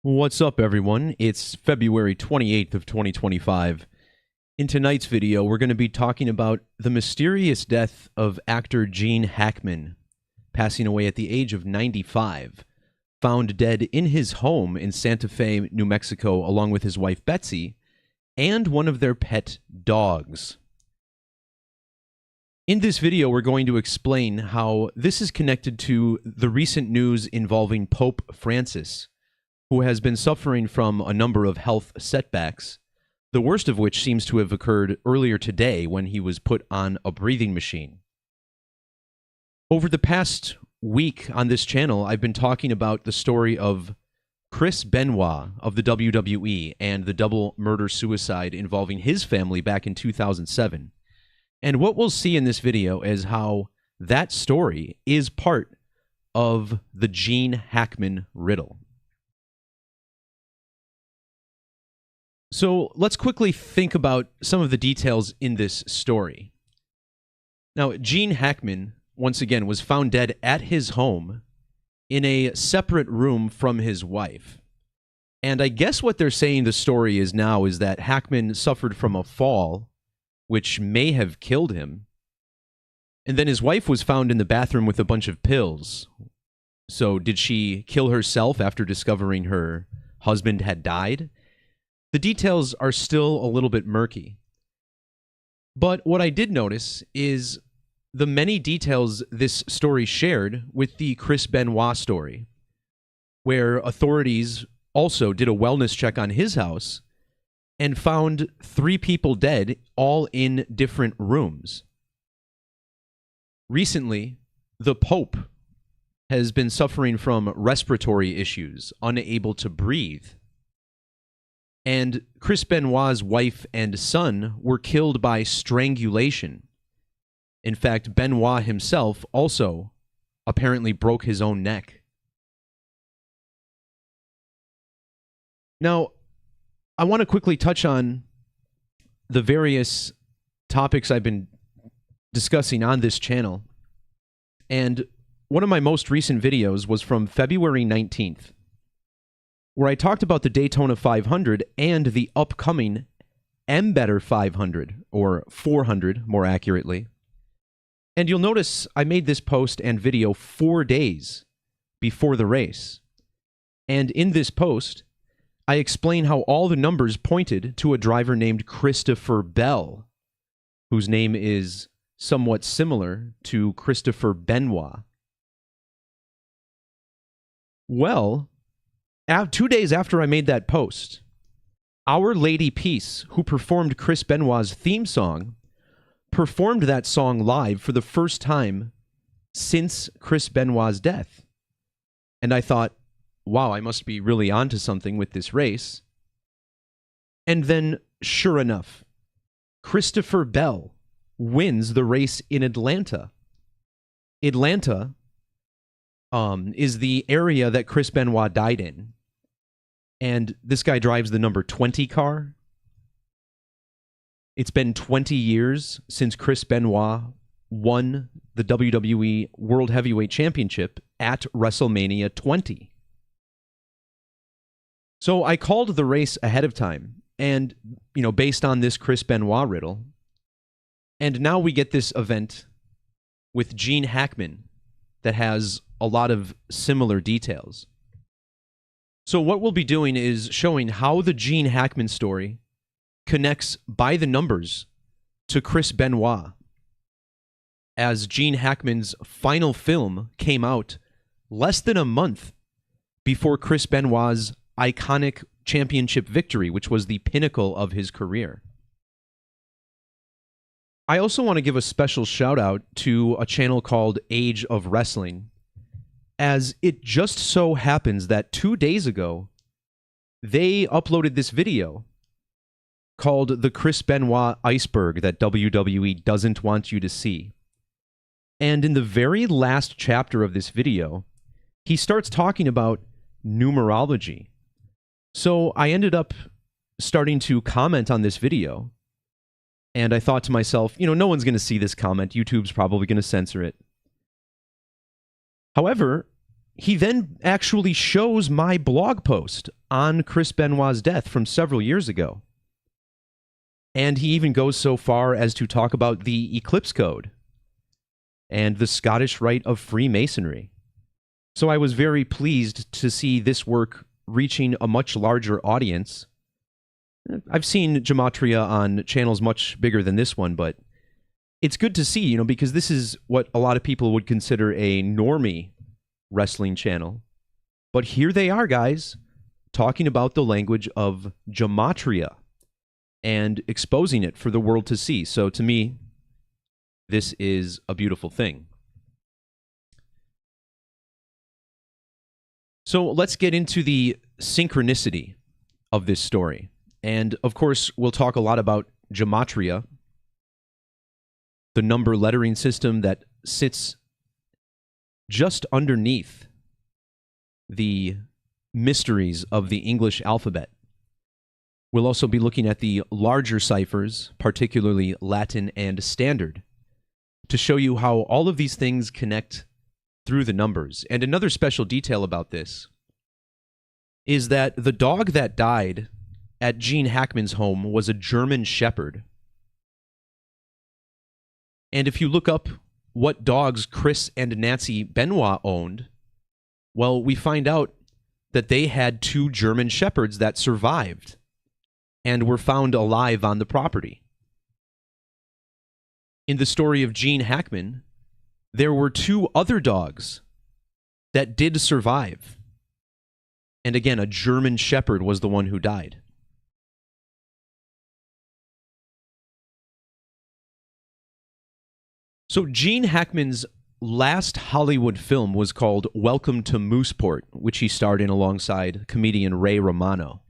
What's up, everyone? It's February 28th of 2025. In tonight's video, we're going to be talking about the mysterious death of actor Gene Hackman, passing away at the age of 95, found dead in his home in Santa Fe, New Mexico, along with his wife Betsy, and one of their pet dogs. In this video, we're going to explain how this is connected to the recent news involving Pope Francis, who has been suffering from a number of health setbacks, the worst of which seems to have occurred earlier today when he was put on a breathing machine. Over the past week on this channel, I've been talking about the story of Chris Benoit of the WWE and the double murder-suicide involving his family back in 2007. And what we'll see in this video is how that story is part of the Gene Hackman riddle. So let's quickly think about some of the details in this story. Now, Gene Hackman, once again, was found dead at his home in a separate room from his wife. And I guess what they're saying the story is now is that Hackman suffered from a fall, which may have killed him. And then his wife was found in the bathroom with a bunch of pills. So did she kill herself after discovering her husband had died? The details are still a little bit murky. But what I did notice is the many details this story shared with the Chris Benoit story, where authorities also did a wellness check on his house and found 3 people dead, all in different rooms. Recently, the Pope has been suffering from respiratory issues, unable to breathe. And Chris Benoit's wife and son were killed by strangulation. In fact, Benoit himself also apparently broke his own neck. Now, I want to quickly touch on the various topics I've been discussing on this channel. And one of my most recent videos was from February 19th. Where I talked about the Daytona 500 and the upcoming Better 500, or 400 more accurately. And you'll notice I made this post and video 4 days before the race. And in this post, I explain how all the numbers pointed to a driver named Christopher Bell, whose name is somewhat similar to Christopher Benoit. Well, 2 days after I made that post, Our Lady Peace, who performed Chris Benoit's theme song, performed that song live for the first time since Chris Benoit's death. And I thought, wow, I must be really onto something with this race. And then, sure enough, Christopher Bell wins the race in Atlanta. Atlanta is the area that Chris Benoit died in. And this guy drives the number 20 car. It's been 20 years since Chris Benoit won the WWE World Heavyweight Championship at WrestleMania 20. So I called the race ahead of time, and, based on this Chris Benoit riddle. And now we get this event with Gene Hackman that has a lot of similar details. So what we'll be doing is showing how the Gene Hackman story connects by the numbers to Chris Benoit, as Gene Hackman's final film came out less than a month before Chris Benoit's iconic championship victory, which was the pinnacle of his career. I also want to give a special shout out to a channel called Age of Wrestling, as it just so happens that 2 days ago, they uploaded this video called The Chris Benoit Iceberg That WWE Doesn't Want You to See. And in the very last chapter of this video, he starts talking about numerology. So I ended up starting to comment on this video, and I thought to myself, no one's going to see this comment. YouTube's probably going to censor it. However, he then actually shows my blog post on Chris Benoit's death from several years ago. And he even goes so far as to talk about the Eclipse Code and the Scottish Rite of Freemasonry. So I was very pleased to see this work reaching a much larger audience. I've seen Gematria on channels much bigger than this one, but it's good to see, because this is what a lot of people would consider a normie wrestling channel. But here they are, guys, talking about the language of Gematria and exposing it for the world to see. So to me, this is a beautiful thing. So let's get into the synchronicity of this story. And of course, we'll talk a lot about Gematria, the number lettering system that sits just underneath the mysteries of the English alphabet. We'll also be looking at the larger ciphers, particularly Latin and Standard, to show you how all of these things connect through the numbers. And another special detail about this is that the dog that died at Gene Hackman's home was a German Shepherd. And if you look up what dogs Chris and Nancy Benoit owned, well, we find out that they had 2 German Shepherds that survived and were found alive on the property. In the story of Gene Hackman, there were 2 other dogs that did survive. And again, a German Shepherd was the one who died. So Gene Hackman's last Hollywood film was called Welcome to Mooseport, which he starred in alongside comedian Ray Romano.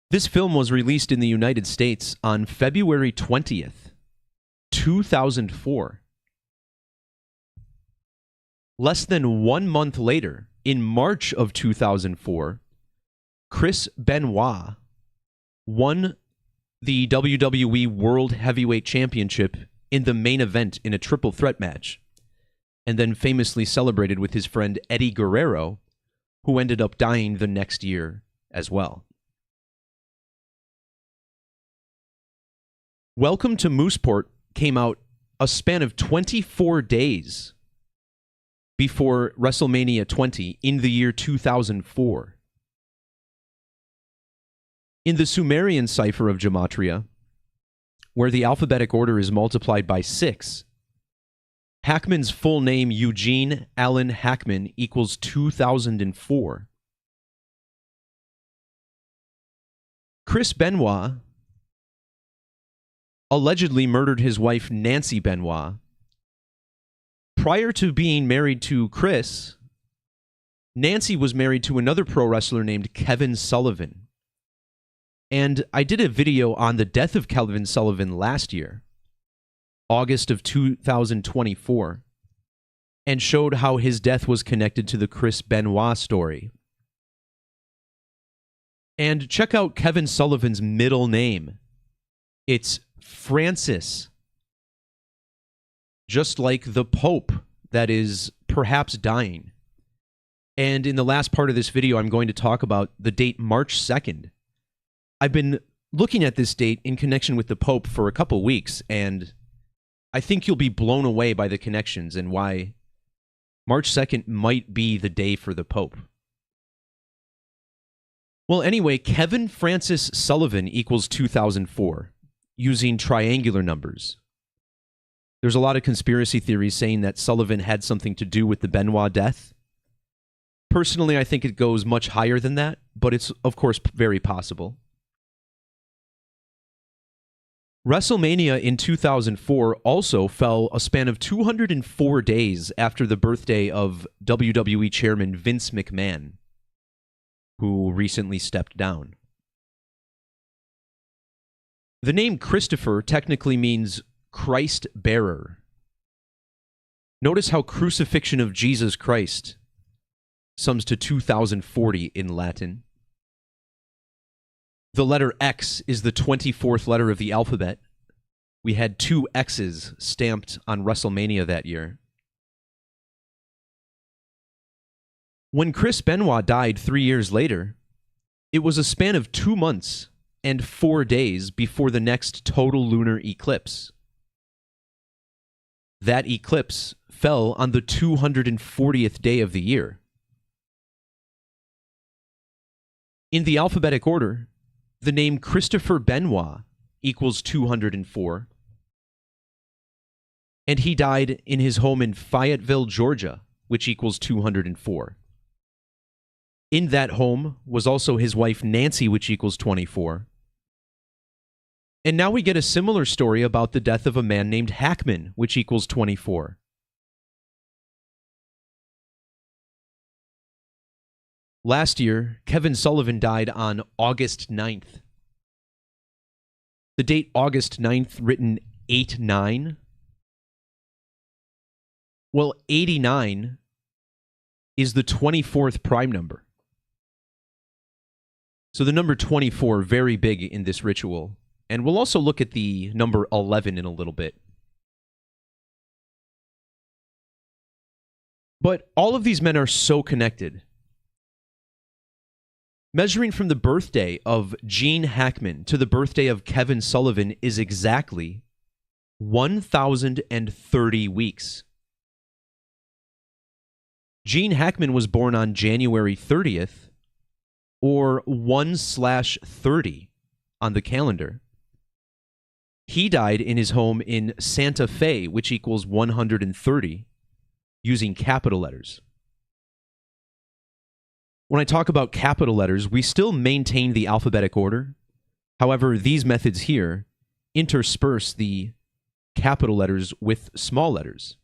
This film was released in the United States on February 20th, 2004. Less than 1 month later, in March of 2004, Chris Benoit won the WWE World Heavyweight Championship in the main event in a triple threat match, and then famously celebrated with his friend Eddie Guerrero, who ended up dying the next year as well. Welcome to Mooseport came out a span of 24 days before WrestleMania 20 in the year 2004. In the Sumerian cipher of Gematria, where the alphabetic order is multiplied by 6, Hackman's full name, Eugene Allen Hackman, equals 2004. Chris Benoit allegedly murdered his wife, Nancy Benoit. Prior to being married to Chris, Nancy was married to another pro wrestler named Kevin Sullivan. And I did a video on the death of Kevin Sullivan last year, August of 2024, and showed how his death was connected to the Chris Benoit story. And check out Kevin Sullivan's middle name. It's Francis. Just like the Pope that is perhaps dying. And in the last part of this video, I'm going to talk about the date March 2nd. I've been looking at this date in connection with the Pope for a couple weeks, and I think you'll be blown away by the connections and why March 2nd might be the day for the Pope. Well, anyway, Kevin Francis Sullivan equals 2004, using triangular numbers. There's a lot of conspiracy theories saying that Sullivan had something to do with the Benoit death. Personally, I think it goes much higher than that, but it's, of course, very possible. WrestleMania in 2004 also fell a span of 204 days after the birthday of WWE Chairman Vince McMahon, who recently stepped down. The name Christopher technically means Christ bearer. Notice how crucifixion of Jesus Christ sums to 2040 in Latin. The letter X is the 24th letter of the alphabet. We had 2 X's stamped on WrestleMania that year. When Chris Benoit died 3 years later, it was a span of 2 months and 4 days before the next total lunar eclipse. That eclipse fell on the 240th day of the year. In the alphabetic order, the name Christopher Benoit equals 204, and he died in his home in Fayetteville, Georgia, which equals 204. In that home was also his wife Nancy, which equals 24. And now we get a similar story about the death of a man named Hackman, which equals 24. Last year, Kevin Sullivan died on August 9th. The date August 9th, written 8-9. Well, 89 is the 24th prime number. So the number 24, very big in this ritual. And we'll also look at the number 11 in a little bit. But all of these men are so connected. Measuring from the birthday of Gene Hackman to the birthday of Kevin Sullivan is exactly 1,030 weeks. Gene Hackman was born on January 30th, or 1/30 on the calendar. He died in his home in Santa Fe, which equals 130, using capital letters. When I talk about capital letters, we still maintain the alphabetic order. However, these methods here intersperse the capital letters with small letters.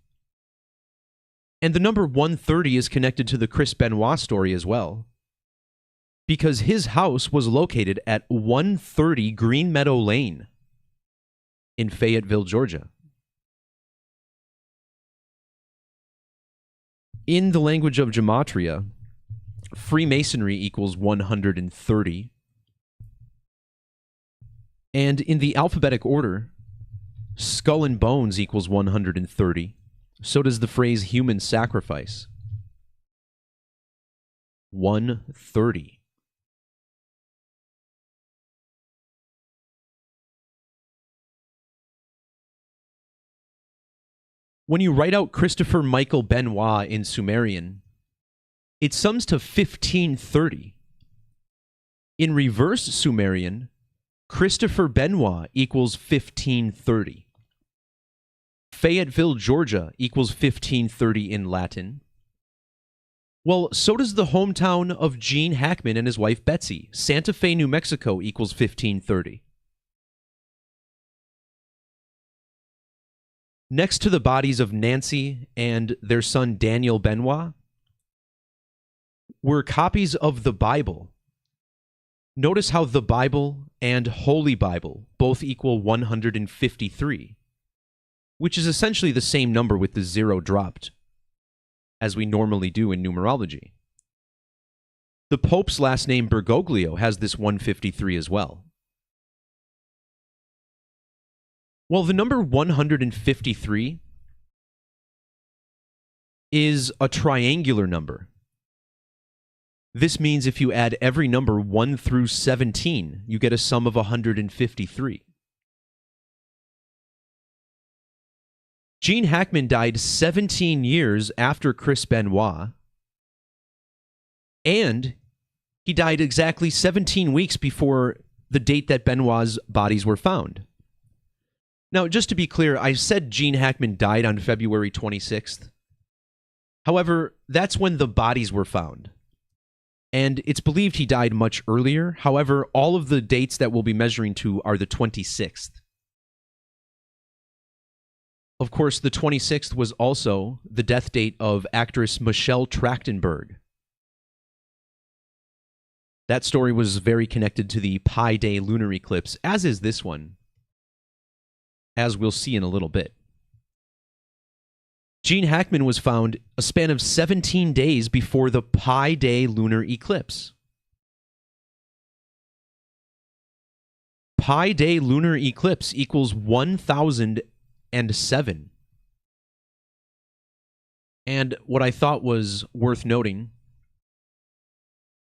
And the number 130 is connected to the Chris Benoit story as well, because his house was located at 130 Green Meadow Lane in Fayetteville, Georgia. In the language of Gematria, Freemasonry equals 130. And in the alphabetic order, skull and bones equals 130. So does the phrase human sacrifice. 130. When you write out Christopher Michael Benoit in Sumerian, it sums to 1530. In reverse Sumerian, Christopher Benoit equals 1530. Fayetteville, Georgia equals 1530 in Latin. Well, so does the hometown of Gene Hackman and his wife Betsy. Santa Fe, New Mexico equals 1530. Next to the bodies of Nancy and their son Daniel Benoit were copies of the Bible. Notice how the Bible and Holy Bible both equal 153, which is essentially the same number with the 0 dropped, as we normally do in numerology. The Pope's last name Bergoglio has this 153 as well. Well, the number 153 is a triangular number. This means if you add every number 1 through 17, you get a sum of 153. Gene Hackman died 17 years after Chris Benoit, and he died exactly 17 weeks before the date that Benoit's bodies were found. Now, just to be clear, I said Gene Hackman died on February 26th. However, that's when the bodies were found. And it's believed he died much earlier. However, all of the dates that we'll be measuring to are the 26th. Of course, the 26th was also the death date of actress Michelle Trachtenberg. That story was very connected to the Pi Day lunar eclipse, as is this one, as we'll see in a little bit. Gene Hackman was found a span of 17 days before the Pi Day lunar eclipse. Pi Day lunar eclipse equals 1007. And what I thought was worth noting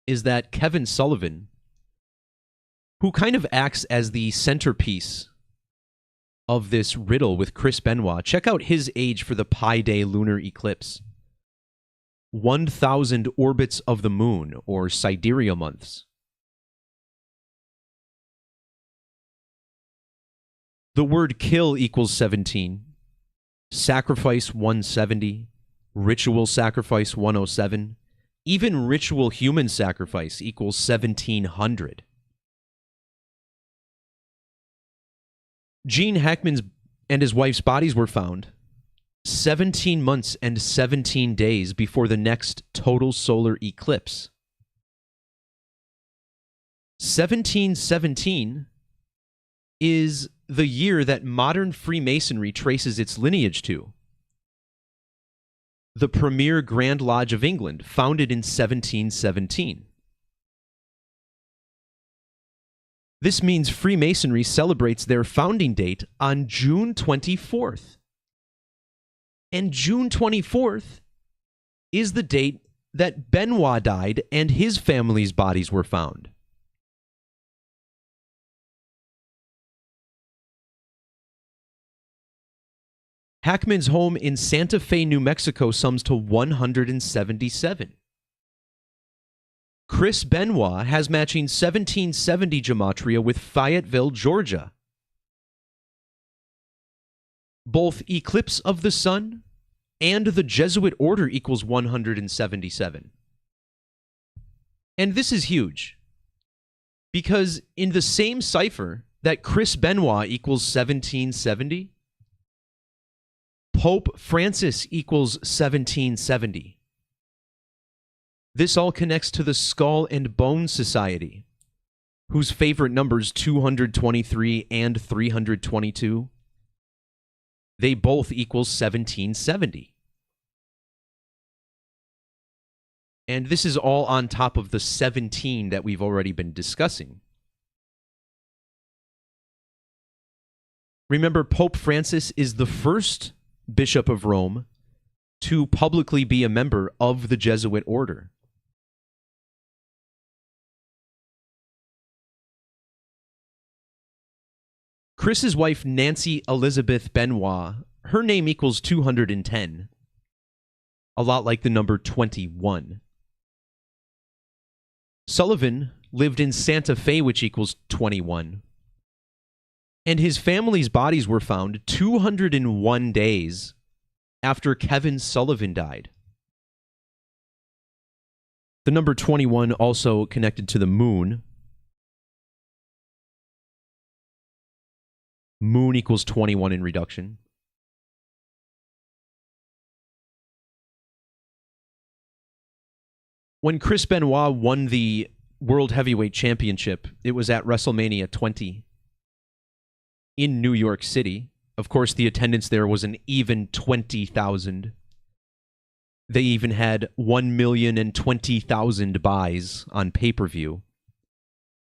is that Kevin Sullivan, who kind of acts as the centerpiece of this riddle with Chris Benoit, check out his age for the Pi Day lunar eclipse. 1,000 orbits of the moon, or sidereal months. The word kill equals 17. Sacrifice 170. Ritual sacrifice 107. Even ritual human sacrifice equals 1,700. Gene Hackman's and his wife's bodies were found 17 months and 17 days before the next total solar eclipse. 1717 is the year that modern Freemasonry traces its lineage to. The premier Grand Lodge of England, founded in 1717. This means Freemasonry celebrates their founding date on June 24th. And June 24th is the date that Benoit died and his family's bodies were found. Hackman's home in Santa Fe, New Mexico sums to 177. Chris Benoit has matching 1770 gematria with Fayetteville, Georgia. Both eclipse of the sun and the Jesuit order equals 177. And this is huge, because in the same cipher that Chris Benoit equals 1770, Pope Francis equals 1770. This all connects to the Skull and Bone Society, whose favorite numbers 223 and 322. They both equal 1770. And this is all on top of the 17 that we've already been discussing. Remember, Pope Francis is the first Bishop of Rome to publicly be a member of the Jesuit order. Chris's wife, Nancy Elizabeth Benoit, her name equals 210. A lot like the number 21. Sullivan lived in Santa Fe, which equals 21. And his family's bodies were found 201 days after Kevin Sullivan died. The number 21 also connected to the moon. Moon equals 21 in reduction. When Chris Benoit won the World Heavyweight Championship, it was at WrestleMania 20 in New York City. Of course, the attendance there was an even 20,000. They even had 1,020,000 buys on pay-per-view.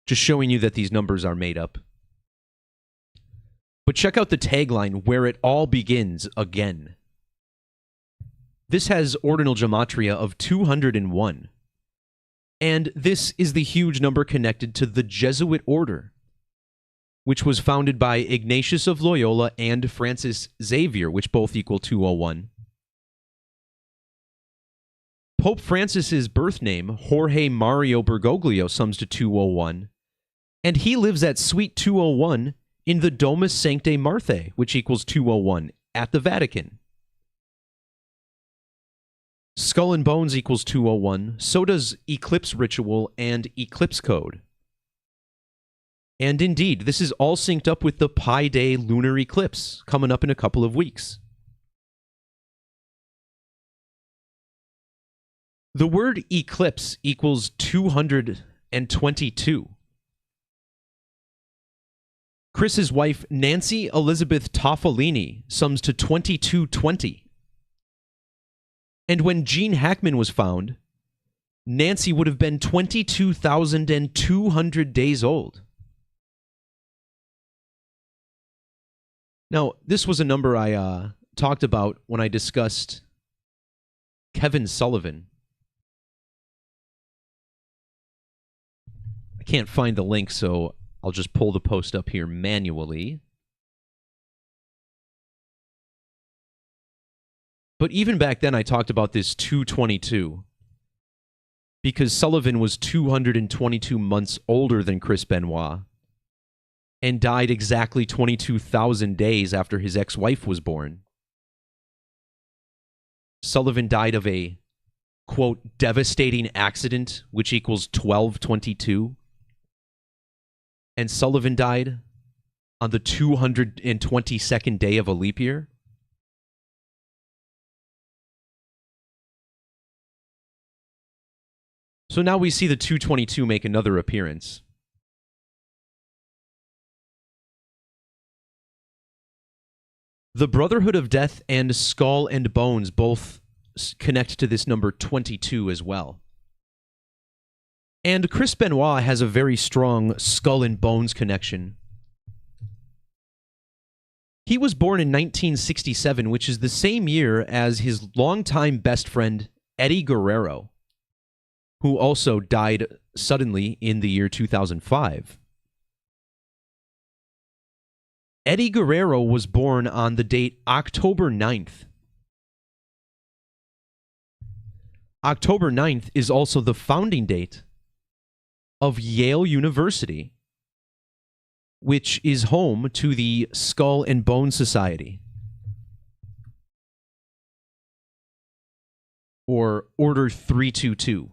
Just showing you that these numbers are made up. But check out the tagline, where it all begins again. This has ordinal gematria of 201. And this is the huge number connected to the Jesuit order, which was founded by Ignatius of Loyola and Francis Xavier, which both equal 201. Pope Francis's birth name, Jorge Mario Bergoglio, sums to 201, and he lives at Suite 201 in the Domus Sanctae Marthae, which equals 201, at the Vatican. Skull and Bones equals 201, so does Eclipse Ritual and Eclipse Code. And indeed, this is all synced up with the Pi Day lunar eclipse coming up in a couple of weeks. The word eclipse equals 222. Chris's wife, Nancy Elizabeth Toffolini, sums to 2220. And when Gene Hackman was found, Nancy would have been 22,200 days old. Now, this was a number I talked about when I discussed Kevin Sullivan. I can't find the link, so I'll just pull the post up here manually. But even back then, I talked about this 222 because Sullivan was 222 months older than Chris Benoit and died exactly 22,000 days after his ex-wife was born. Sullivan died of a, quote, devastating accident, which equals 1222. And Sullivan died on the 222nd day of a leap year. So now we see the 222 make another appearance. The Brotherhood of Death and Skull and Bones both connect to this number 22 as well. And Chris Benoit has a very strong Skull and Bones connection. He was born in 1967, which is the same year as his longtime best friend, Eddie Guerrero, who also died suddenly in the year 2005. Eddie Guerrero was born on the date October 9th. October 9th is also the founding date of Yale University, which is home to the Skull and Bone Society, or Order 322.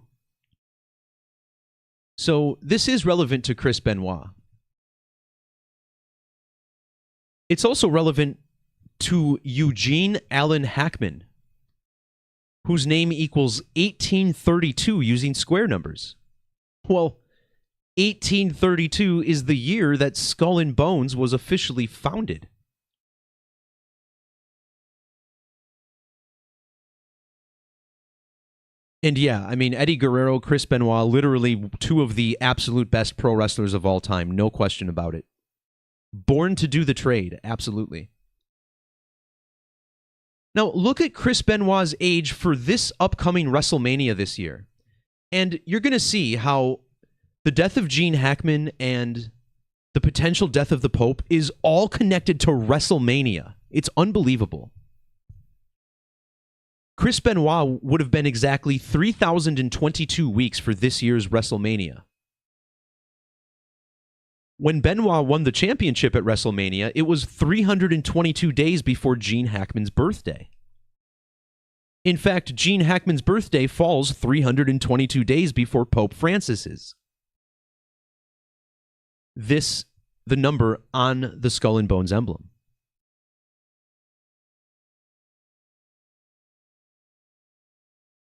So this is relevant to Chris Benoit. It's also relevant to Eugene Allen Hackman, whose name equals 1832 using square numbers. Well, 1832 is the year that Skull and Bones was officially founded. And yeah, I mean, Eddie Guerrero, Chris Benoit, literally two of the absolute best pro wrestlers of all time, no question about it. Born to do the trade, absolutely. Now, look at Chris Benoit's age for this upcoming WrestleMania this year. And you're going to see how the death of Gene Hackman and the potential death of the Pope is all connected to WrestleMania. It's unbelievable. Chris Benoit would have been exactly 3,022 weeks for this year's WrestleMania. When Benoit won the championship at WrestleMania, it was 322 days before Gene Hackman's birthday. In fact, Gene Hackman's birthday falls 322 days before Pope Francis's. This, the number on the Skull and Bones emblem.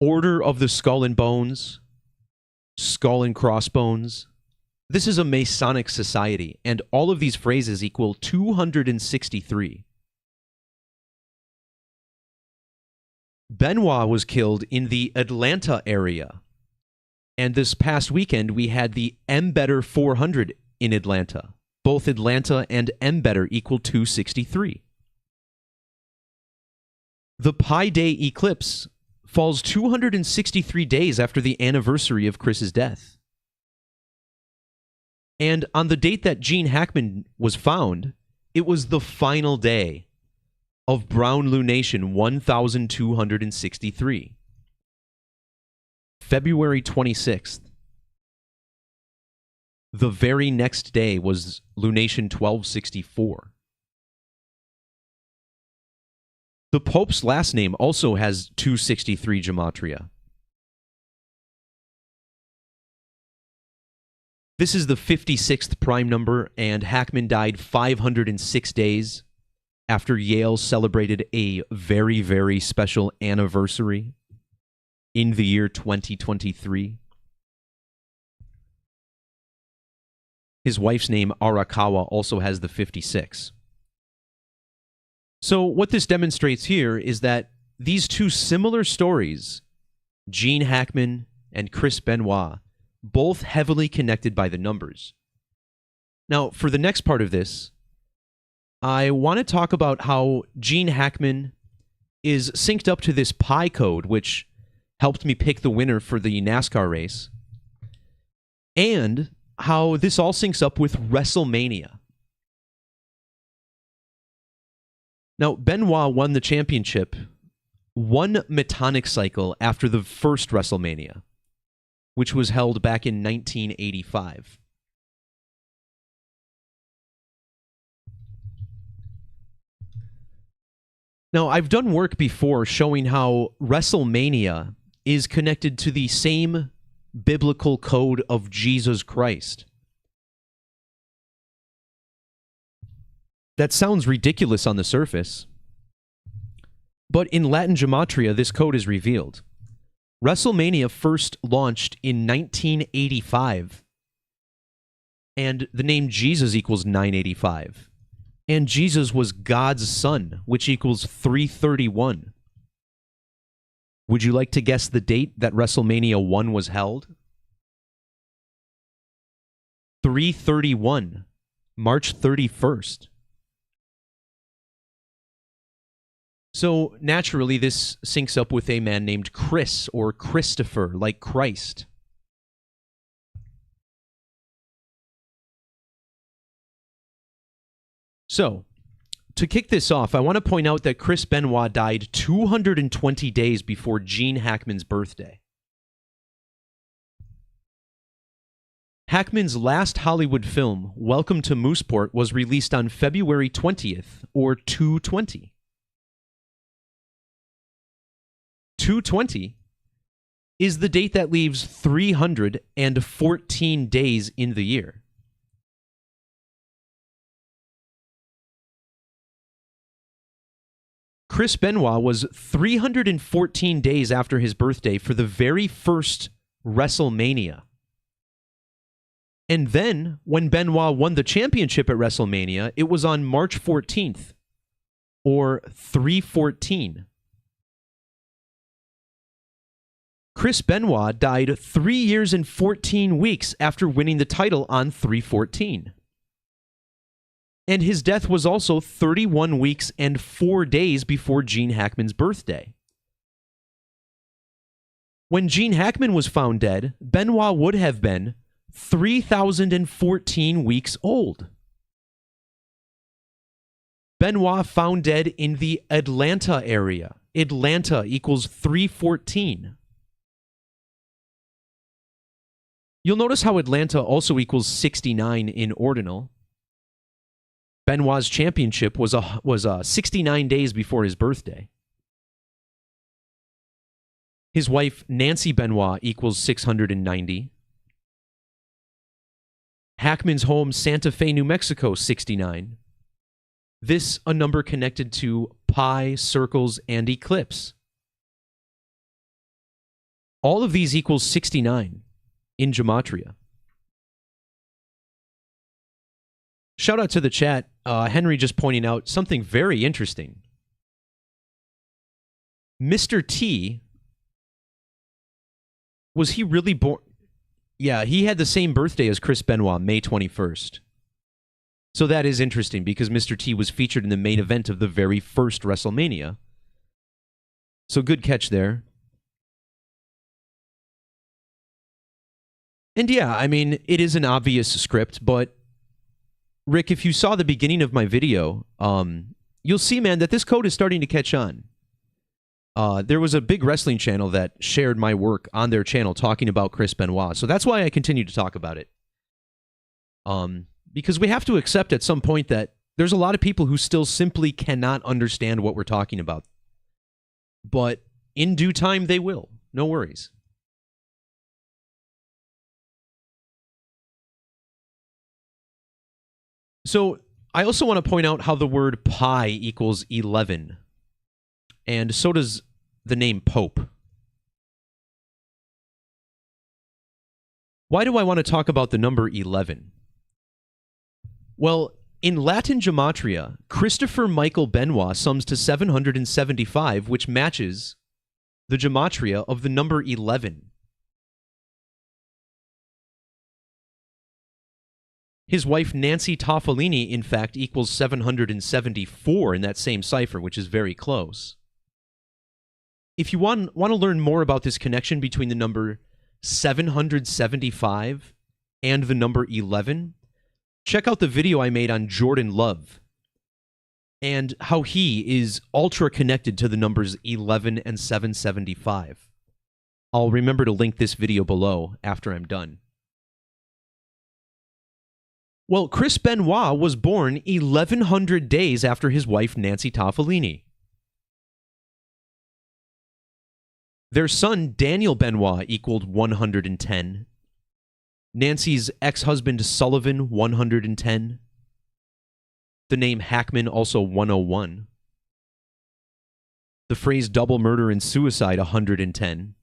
Order of the Skull and Bones, Skull and Crossbones. This is a Masonic society, and all of these phrases equal 263. Benoit was killed in the Atlanta area, and this past weekend we had the M-Better 400 in Atlanta. Both Atlanta and M-Better equal 263. The Pi Day eclipse falls 263 days after the anniversary of Chris's death. And on the date that Gene Hackman was found, it was the final day of Brown Lunation 1263. February 26th. The very next day was Lunation 1264. The Pope's last name also has 263 Gematria. This is the 56th prime number, and Hackman died 506 days after Yale celebrated a very, very special anniversary in the year 2023. His wife's name, Arakawa, also has the 56. So what this demonstrates here is that these two similar stories, Gene Hackman and Chris Benoit, both heavily connected by the numbers. Now, for the next part of this, I want to talk about how Gene Hackman is synced up to this pi code, which helped me pick the winner for the NASCAR race, and how this all syncs up with WrestleMania. Now, Benoit won the championship one Metonic cycle after the first WrestleMania, which was held back in 1985. Now, I've done work before showing how WrestleMania is connected to the same biblical code of Jesus Christ. That sounds ridiculous on the surface, but in Latin Gematria, this code is revealed. WrestleMania first launched in 1985, and the name Jesus equals 985. And Jesus was God's son, which equals 331. Would you like to guess the date that WrestleMania 1 was held? 331, March 31st. So naturally, this syncs up with a man named Chris or Christopher, like Christ. So, to kick this off, I want to point out that Chris Benoit died 220 days before Gene Hackman's birthday. Hackman's last Hollywood film, Welcome to Mooseport, was released on February 20th, or 2/20. 2/20 is the date that leaves 314 days in the year. Chris Benoit was 314 days after his birthday for the very first WrestleMania. And then, when Benoit won the championship at WrestleMania, it was on March 14th, or 3/14. Chris Benoit died 3 years and 14 weeks after winning the title on 3/14. And his death was also 31 weeks and 4 days before Gene Hackman's birthday. When Gene Hackman was found dead, Benoit would have been 3,014 weeks old. Benoit found dead in the Atlanta area. Atlanta equals 314. You'll notice how Atlanta also equals 69 in ordinal. Benoit's championship was 69 days before his birthday. His wife, Nancy Benoit, equals 690. Hackman's home, Santa Fe, New Mexico, 69. This a number connected to pi, circles, and eclipse. All of these equals 69 in Gematria. Shout out to the chat. Henry just pointing out something very interesting. Mr. T, was he really born? Yeah, he had the same birthday as Chris Benoit, May 21st. So that is interesting because Mr. T was featured in the main event of the very first WrestleMania. So good catch there. And yeah, I mean, it is an obvious script, but Rick, if you saw the beginning of my video, you'll see, man, that this code is starting to catch on. There was a big wrestling channel that shared my work on their channel talking about Chris Benoit. So that's why I continue to talk about it. Because we have to accept at some point that there's a lot of people who still simply cannot understand what we're talking about. But in due time, they will. No worries. So I also want to point out how the word pi equals 11. And so does the name Pope. Why do I want to talk about the number 11? Well, in Latin Gematria, Christopher Michael Benoit sums to 775, which matches the Gematria of the number 11. His wife, Nancy Toffolini, in fact, equals 774 in that same cipher, which is very close. If you want to learn more about this connection between the number 775 and the number 11, check out the video I made on Jordan Love and how he is ultra connected to the numbers 11 and 775. I'll remember to link this video below after I'm done. Well, Chris Benoit was born 1,100 days after his wife Nancy Toffolini. Their son Daniel Benoit equaled 110. Nancy's ex-husband Sullivan, 110. The name Hackman, also 101. The phrase double murder and suicide, 110.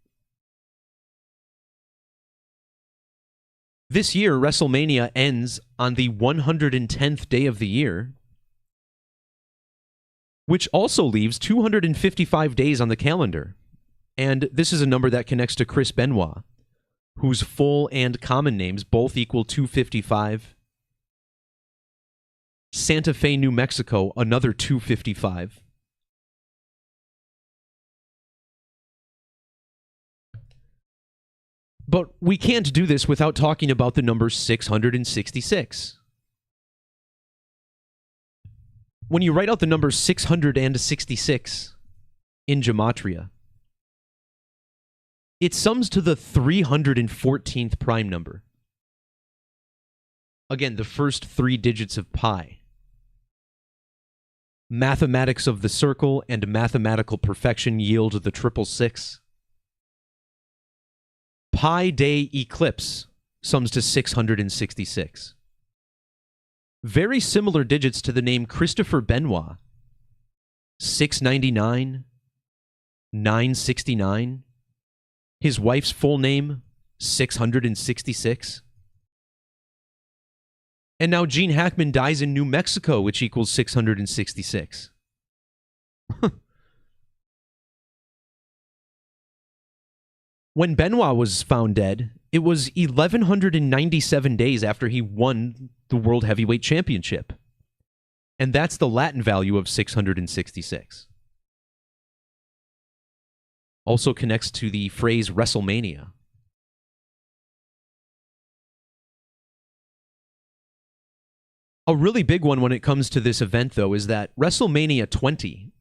This year, WrestleMania ends on the 110th day of the year, which also leaves 255 days on the calendar. And this is a number that connects to Chris Benoit, whose full and common names both equal 255. Santa Fe, New Mexico, another 255. But we can't do this without talking about the number 666. When you write out the number 666 in Gematria, it sums to the 314th prime number. Again, the first 3 digits of pi. Mathematics of the circle and mathematical perfection yield the 666. Pi day eclipse sums to 666. Very similar digits to the name Christopher Benoit. 699, 969. His wife's full name, 666. And now Gene Hackman dies in New Mexico, which equals 666. When Benoit was found dead, it was 1,197 days after he won the World Heavyweight Championship. And that's the Latin value of 666. Also connects to the phrase WrestleMania. A really big one when it comes to this event, though, is that WrestleMania 20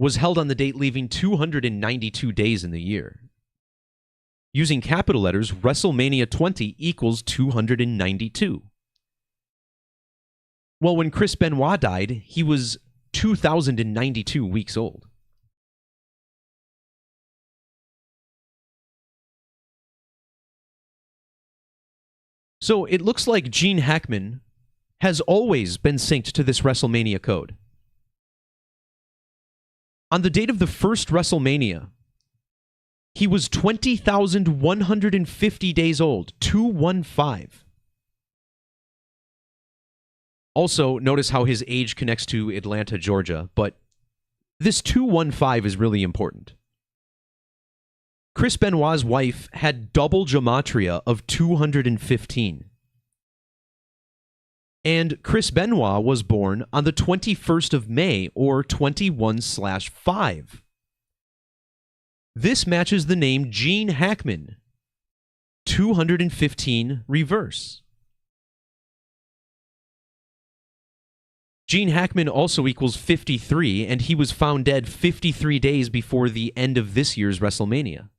was held on the date leaving 292 days in the year. Using capital letters, WrestleMania 20 equals 292. Well, when Chris Benoit died, he was 2,092 weeks old. So it looks like Gene Hackman has always been synced to this WrestleMania code. On the date of the first WrestleMania, he was 20,150 days old, 215. Also, notice how his age connects to Atlanta, Georgia, but this 215 is really important. Chris Benoit's wife had double gematria of 215. And Chris Benoit was born on the 21st of May, or 21/5. This matches the name Gene Hackman, 215 reverse. Gene Hackman also equals 53, and he was found dead 53 days before the end of this year's WrestleMania.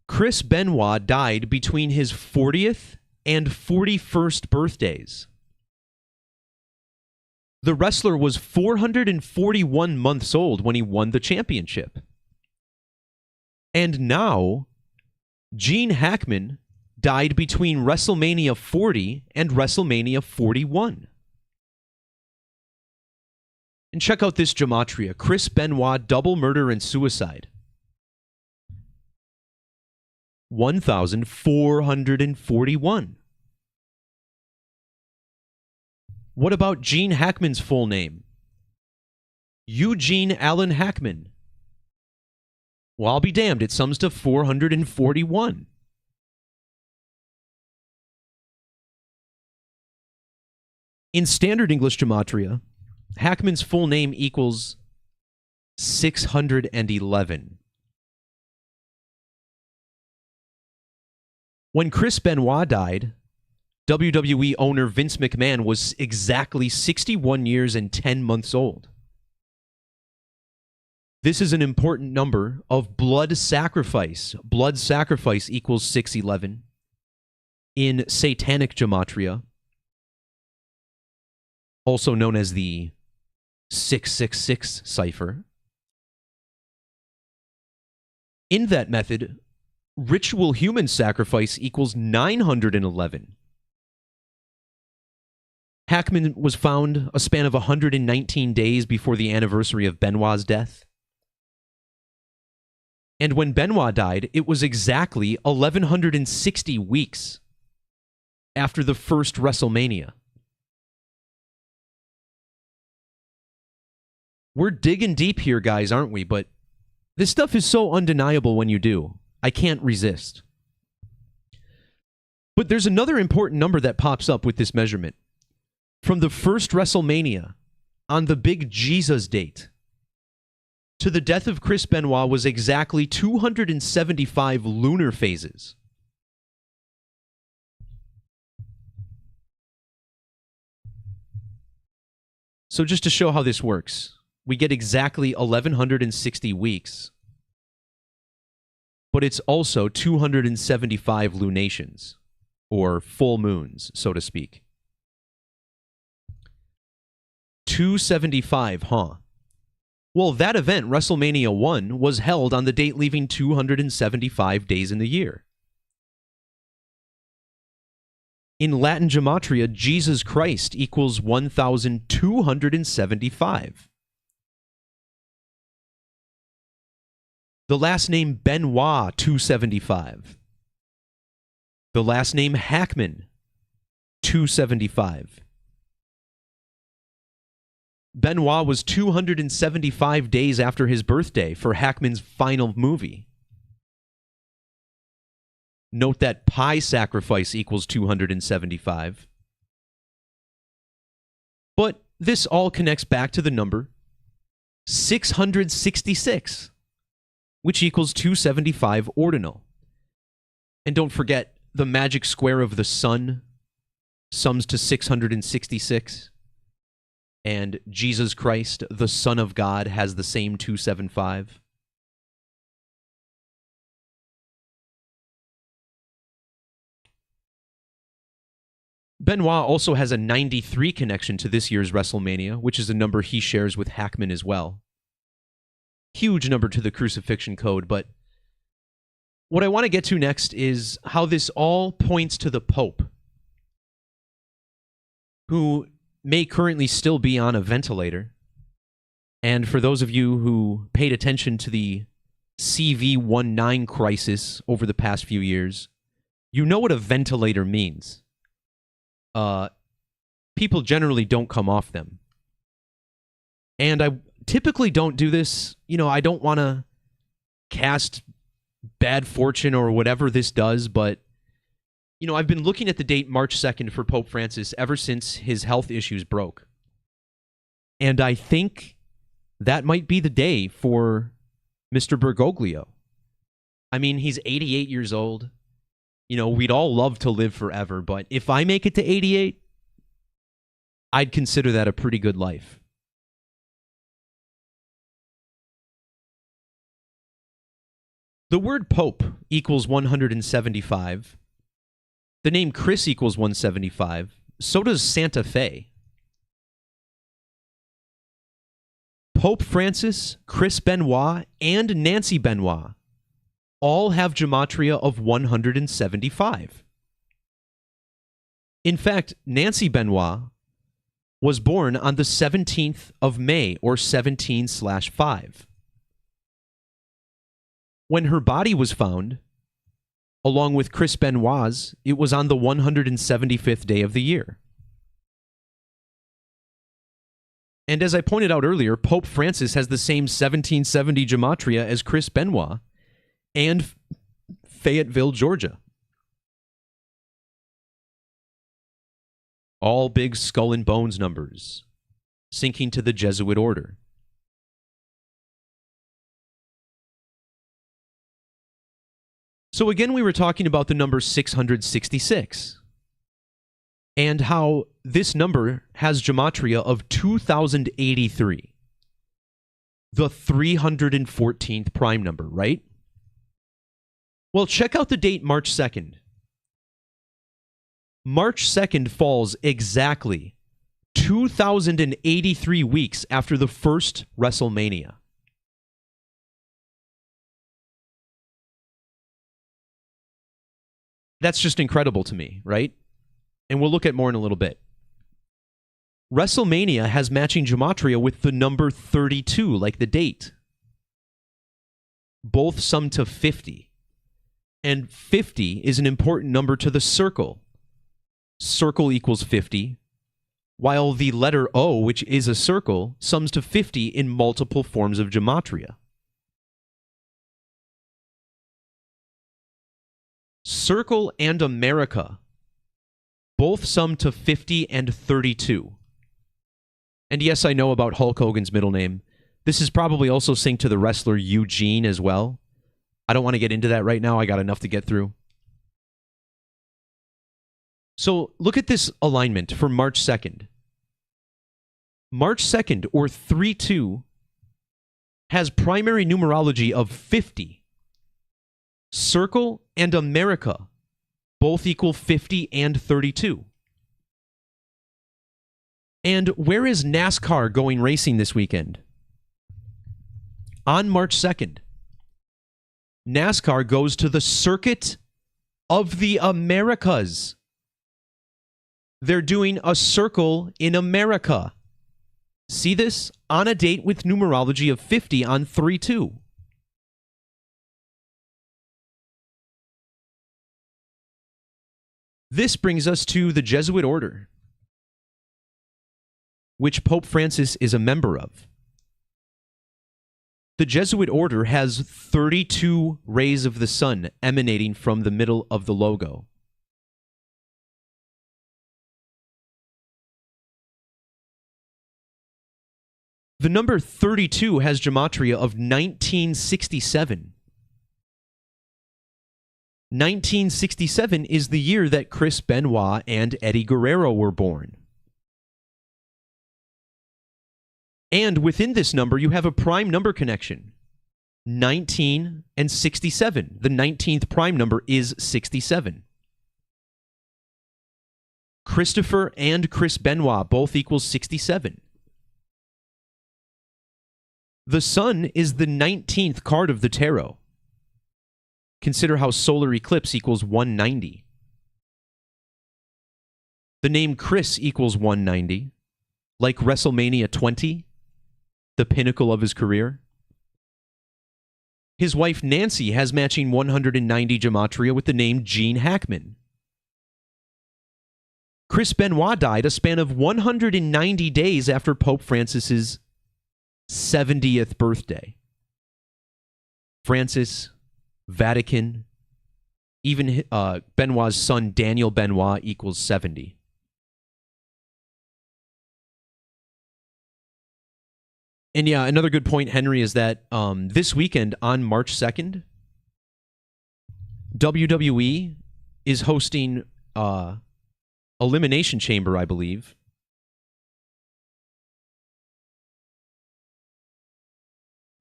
Chris Benoit died between his 40th and 41st birthdays. The wrestler was 441 months old when he won the championship. And now, Gene Hackman died between WrestleMania 40 and WrestleMania 41. And check out this gematria, Chris Benoit double murder and suicide. 1,441. What about Gene Hackman's full name? Eugene Allen Hackman. Well, I'll be damned, it sums to 441. In standard English gematria, Hackman's full name equals 611. When Chris Benoit died, WWE owner Vince McMahon was exactly 61 years and 10 months old. This is an important number of blood sacrifice. Blood sacrifice equals 611 in Satanic Gematria, also known as the 666 cipher. In that method, ritual human sacrifice equals 911. Hackman was found a span of 119 days before the anniversary of Benoit's death. And when Benoit died, it was exactly 1,160 weeks after the first WrestleMania. We're digging deep here, guys, aren't we? But this stuff is so undeniable when you do. I can't resist. But there's another important number that pops up with this measurement. From the first WrestleMania, on the big Jesus date, to the death of Chris Benoit was exactly 275 lunar phases. So just to show how this works, we get exactly 1,160 weeks, but it's also 275 lunations, or full moons, so to speak. 275, huh? Well, that event, WrestleMania 1, was held on the date leaving 275 days in the year. In Latin Gematria, Jesus Christ equals 1,275. The last name Benoit, 275. The last name Hackman, 275. Benoit was 275 days after his birthday for Hackman's final movie. Note that pie sacrifice equals 275. But this all connects back to the number 666, which equals 275 ordinal. And don't forget, the magic square of the sun sums to 666. And Jesus Christ, the Son of God, has the same 275. Benoit also has a 93 connection to this year's WrestleMania, which is a number he shares with Hackman as well. Huge number to the crucifixion code, but what I want to get to next is how this all points to the Pope, who may currently still be on a ventilator. And for those of you who paid attention to the CV-19 crisis over the past few years, you know what a ventilator means. People generally don't come off them. And I typically don't do this. You know, I don't want to cast bad fortune or whatever this does, but you know, I've been looking at the date March 2nd for Pope Francis ever since his health issues broke. And I think that might be the day for Mr. Bergoglio. I mean, he's 88 years old. You know, we'd all love to live forever, but if I make it to 88, I'd consider that a pretty good life. The word Pope equals 175. The name Chris equals 175. So does Santa Fe. Pope Francis, Chris Benoit, and Nancy Benoit all have gematria of 175. In fact, Nancy Benoit was born on the 17th of May, or 17/5. When her body was found, along with Chris Benoit's, it was on the 175th day of the year. And as I pointed out earlier, Pope Francis has the same 1770 gematria as Chris Benoit and Fayetteville, Georgia. All big skull and bones numbers, sinking to the Jesuit order. So again, we were talking about the number 666 and how this number has gematria of 2083, the 314th prime number, right? Well, check out the date March 2nd. March 2nd falls exactly 2,083 weeks after the first WrestleMania. That's just incredible to me, right? And we'll look at more in a little bit. WrestleMania has matching gematria with the number 32, like the date. Both sum to 50. And 50 is an important number to the circle. Circle equals 50, while the letter O, which is a circle, sums to 50 in multiple forms of gematria. Circle and America both sum to 50 and 32. And yes, I know about Hulk Hogan's middle name. This is probably also synced to the wrestler Eugene as well. I don't want to get into that right now. I got enough to get through. So look at this alignment for March 2nd. March 2nd, or 3-2, has primary numerology of 50. Circle and America both equal 50 and 32. And where is NASCAR going racing this weekend? On March 2nd, NASCAR goes to the Circuit of the Americas. They're doing a circle in America. See this? On a date with numerology of 50 on 3-2. This brings us to the Jesuit order, which Pope Francis is a member of. The Jesuit order has 32 rays of the sun emanating from the middle of the logo. The number 32 has gematria of 1967. 1967 is the year that Chris Benoit and Eddie Guerrero were born. And within this number, you have a prime number connection. 19 and 67. The 19th prime number is 67. Christopher and Chris Benoit both equal 67. The sun is the 19th card of the tarot. Consider how solar eclipse equals 190. The name Chris equals 190, like WrestleMania 20, the pinnacle of his career. His wife Nancy has matching 190 gematria with the name Gene Hackman. Chris Benoit died a span of 190 days after Pope Francis's 70th birthday. Francis, Vatican, even Benoit's son Daniel Benoit equals 70. And yeah, another good point, Henry, is that this weekend on March 2nd, WWE is hosting Elimination Chamber, I believe.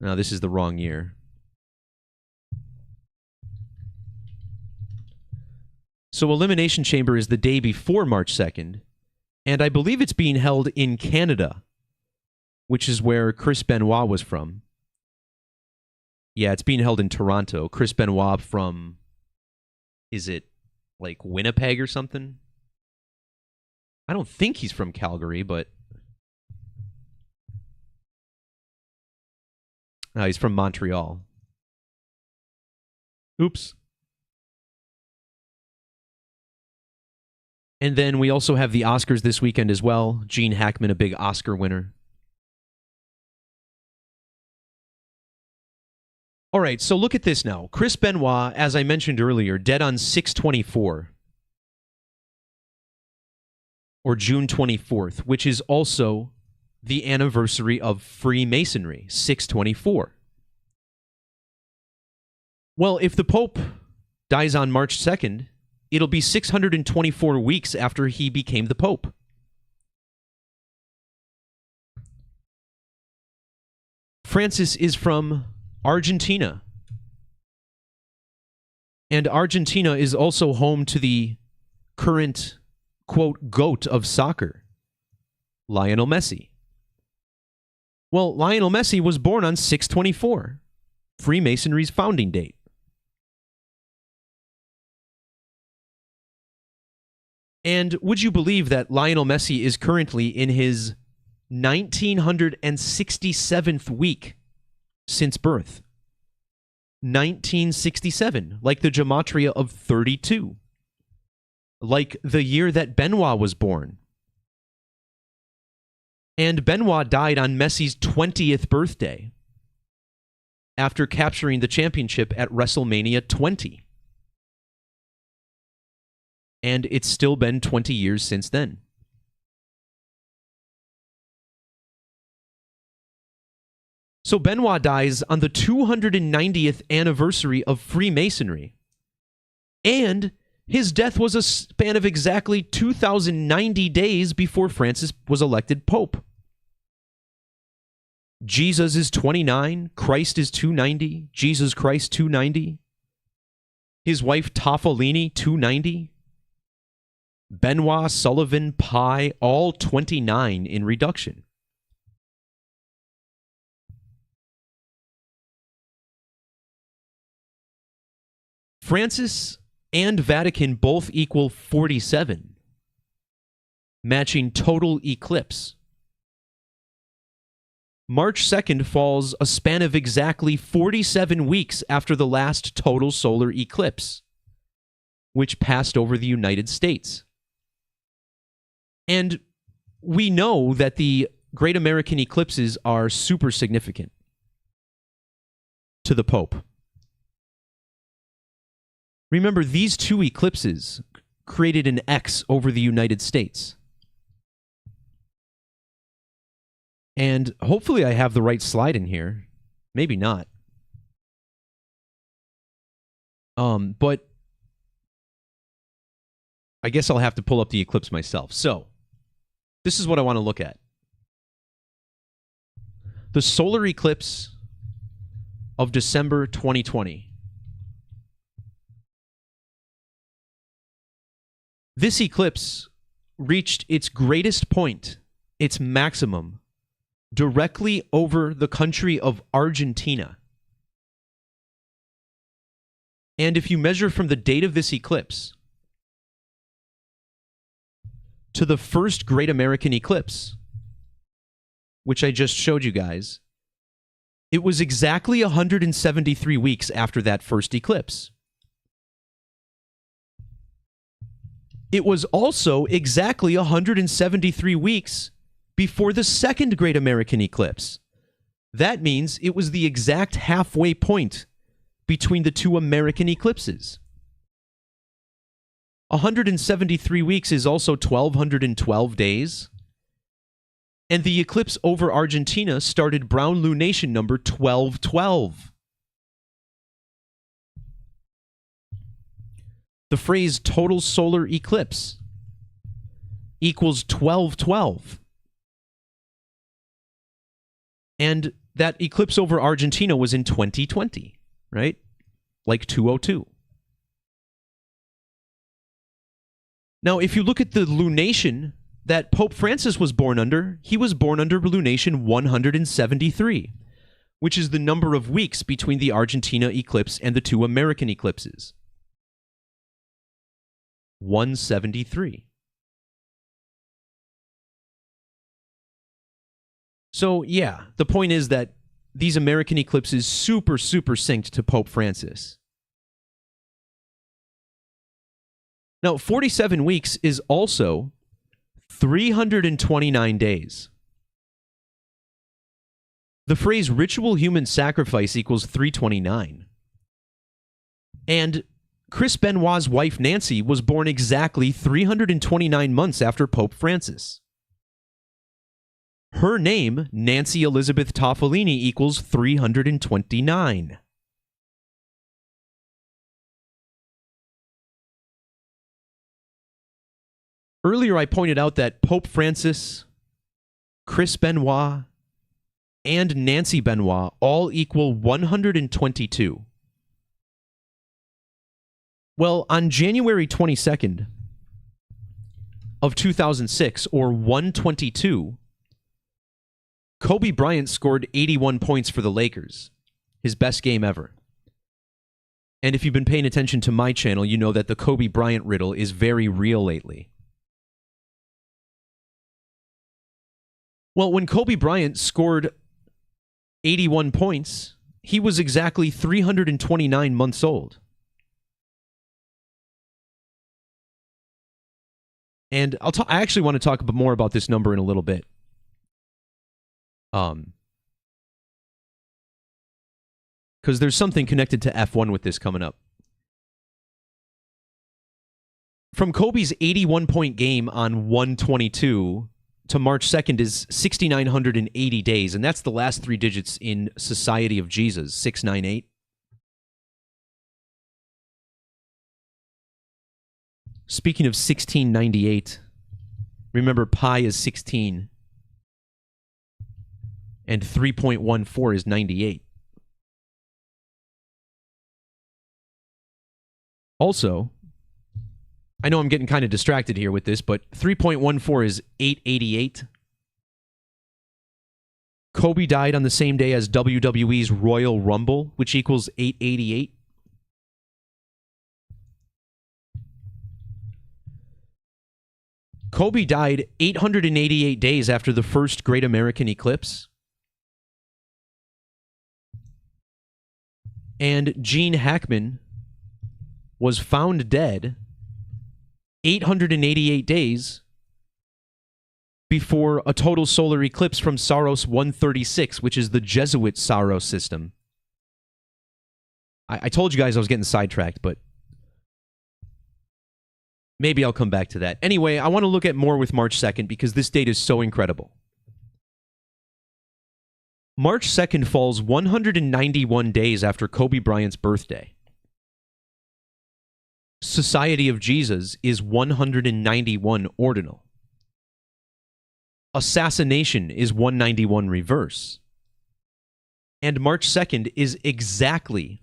No, this is the wrong year. So Elimination Chamber is the day before March 2nd, and I believe it's being held in Canada, which is where Chris Benoit was from. Yeah, it's being held in Toronto. Chris Benoit from, is it like Winnipeg or something? I don't think he's from Calgary, but... No, he's from Montreal. Oops. And then we also have the Oscars this weekend as well. Gene Hackman, a big Oscar winner. All right, so look at this now. Chris Benoit, as I mentioned earlier, dead on 6/24. Or June 24th, which is also the anniversary of Freemasonry, 6/24. Well, if the Pope dies on March 2nd, it'll be 624 weeks after he became the Pope. Francis is from Argentina. And Argentina is also home to the current, quote, GOAT of soccer, Lionel Messi. Well, Lionel Messi was born on 6/24, Freemasonry's founding date. And would you believe that Lionel Messi is currently in his 1967th week since birth? 1967, like the Gematria of 32. Like the year that Benoit was born. And Benoit died on Messi's 20th birthday after capturing the championship at WrestleMania 20. And it's still been 20 years since then. So Benoit dies on the 290th anniversary of Freemasonry. And his death was a span of exactly 2,090 days before Francis was elected Pope. Jesus is 29, Christ is 290, Jesus Christ 290, his wife Toffolini 290, Benoit, Sullivan, Pye, all 29 in reduction. Francis and Vatican both equal 47, matching total eclipse. March 2nd falls a span of exactly 47 weeks after the last total solar eclipse, which passed over the United States. And we know that the Great American Eclipses are super significant to the Pope. Remember, these two eclipses created an X over the United States. And hopefully I have the right slide in here. Maybe not. But I guess I'll have to pull up the eclipse myself. So, this is what I want to look at. The solar eclipse of December 2020. This eclipse reached its greatest point, its maximum, directly over the country of Argentina. And if you measure from the date of this eclipse to the first Great American Eclipse, which I just showed you guys, it was exactly 173 weeks after that first eclipse. It was also exactly 173 weeks before the second Great American Eclipse. That means it was the exact halfway point between the two American eclipses. 173 weeks is also 1,212 days. And the eclipse over Argentina started brown lunation number 1212. The phrase total solar eclipse equals 1212. And that eclipse over Argentina was in 2020, right? Like 202. Now, if you look at the lunation that Pope Francis was born under, he was born under lunation 173, which is the number of weeks between the Argentina eclipse and the two American eclipses. 173. So, yeah, the point is that these American eclipses super synced to Pope Francis. Now, 47 weeks is also 329 days. The phrase ritual human sacrifice equals 329. And Chris Benoit's wife, Nancy, was born exactly 329 months after Pope Francis. Her name, Nancy Elizabeth Toffolini, equals 329. Earlier, I pointed out that Pope Francis, Chris Benoit, and Nancy Benoit all equal 122. Well, on January 22nd of 2006, or 122, Kobe Bryant scored 81 points for the Lakers, his best game ever. And if you've been paying attention to my channel, you know that the Kobe Bryant riddle is very real lately. Well, when Kobe Bryant scored 81 points, he was exactly 329 months old. And I actually want to talk more about this number in a little bit. Because there's something connected to F1 with this coming up. From Kobe's 81-point game on 122 to March 2nd is 6,980 days, and that's the last three digits in Society of Jesus, 698. Speaking of 1698, remember pi is 16, and 3.14 is 98. Also, I know I'm getting kind of distracted here with this, but 3.14 is 888. Kobe died on the same day as WWE's Royal Rumble, which equals 888. Kobe died 888 days after the first Great American Eclipse. And Gene Hackman was found dead 888 days before a total solar eclipse from Saros 136, which is the Jesuit Saros system. I told you guys I was getting sidetracked, but maybe I'll come back to that. Anyway, I want to look at more with March 2nd because this date is so incredible. March 2nd falls 191 days after Kobe Bryant's birthday. Society of Jesus is 191 ordinal. Assassination is 191 reverse. And March 2nd is exactly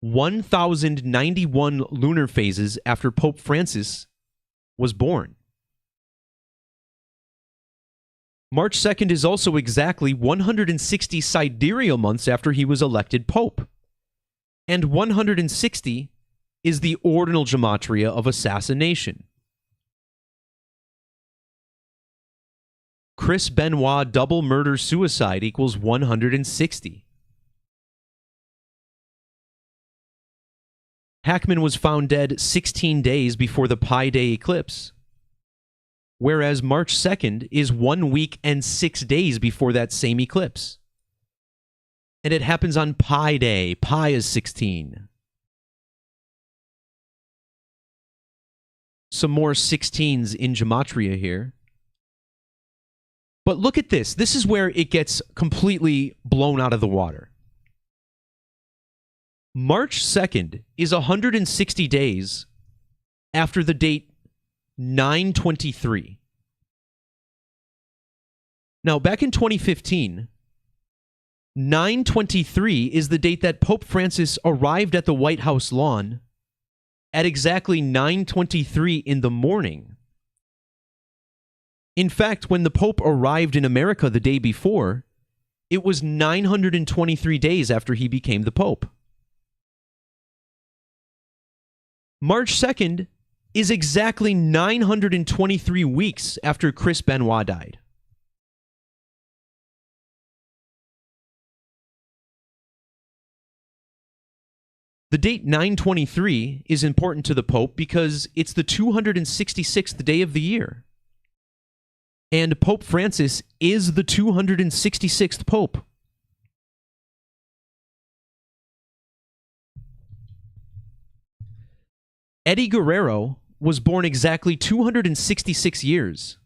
1,091 lunar phases after Pope Francis was born. March 2nd is also exactly 160 sidereal months after he was elected Pope. And 160 is the ordinal gematria of assassination. Chris Benoit double murder suicide equals 160. Hackman was found dead 16 days before the Pi Day eclipse, whereas March 2nd is 1 week and 6 days before that same eclipse. And it happens on Pi Day. Pi is 16. Some more 16s in Gematria here. But look at this. This is where it gets completely blown out of the water. March 2nd is 160 days after the date 9/23. Now, back in 2015, 9/23 is the date that Pope Francis arrived at the White House lawn at exactly 9:23 in the morning. In fact, when the Pope arrived in America the day before, it was 923 days after he became the Pope. March 2nd is exactly 923 weeks after Chris Benoit died. The date 9/23 is important to the Pope because it's the 266th day of the year. And Pope Francis is the 266th Pope. Eddie Guerrero was born exactly 266 years